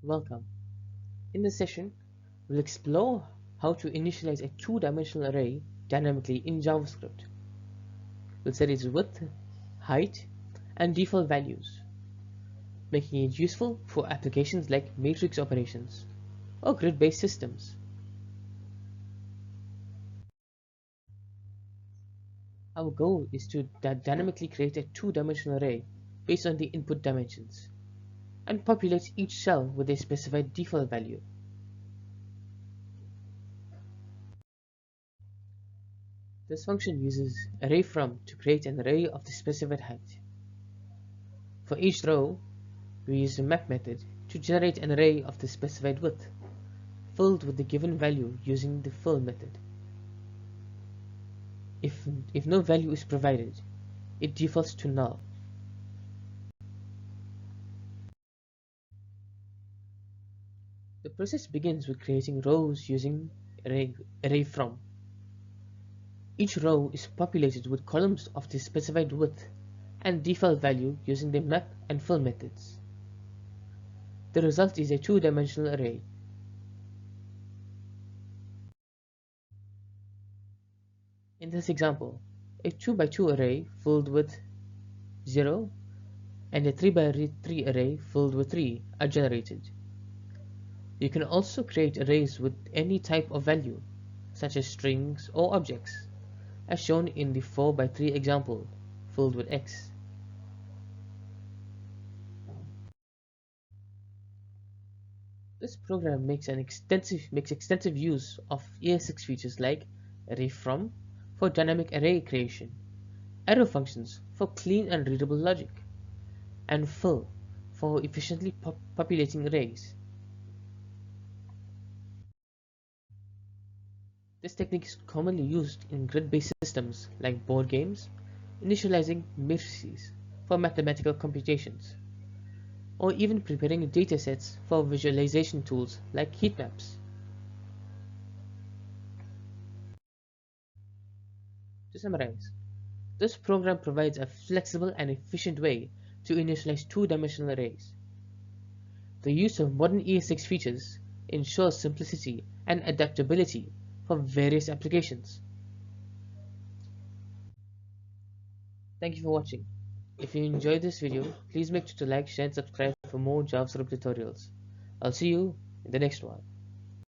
Welcome. In this session, we'll explore how to initialize a two-dimensional array dynamically in JavaScript. We'll set its width, height, and default values, making it useful for applications like matrix operations or grid-based systems. Our goal is to dynamically create a two-dimensional array based on the input dimensions and populate each cell with a specified default value. This function uses array_from to create an array of the specified height. For each row, we use the map method to generate an array of the specified width, filled with the given value using the fill method. If no value is provided, it defaults to null. The process begins with creating rows using array_from. Each row is populated with columns of the specified width and default value using the map and fill methods. The result is a two-dimensional array. In this example, a 2x2 array filled with 0 and a 3x3 array filled with 3 are generated. You can also create arrays with any type of value, such as strings or objects, as shown in the 4x3 example filled with x. This program makes extensive use of ES6 features like array_from for dynamic array creation, arrow functions for clean and readable logic, and fill for efficiently populating arrays. This technique is commonly used in grid-based systems like board games, initializing matrices for mathematical computations, or even preparing datasets for visualization tools like heat maps. To summarize, this program provides a flexible and efficient way to initialize two-dimensional arrays. The use of modern ES6 features ensures simplicity and adaptability for various applications. Thank you for watching. If you enjoyed this video, please make sure to like, share and subscribe for more JavaScript tutorials. I'll see you in the next one.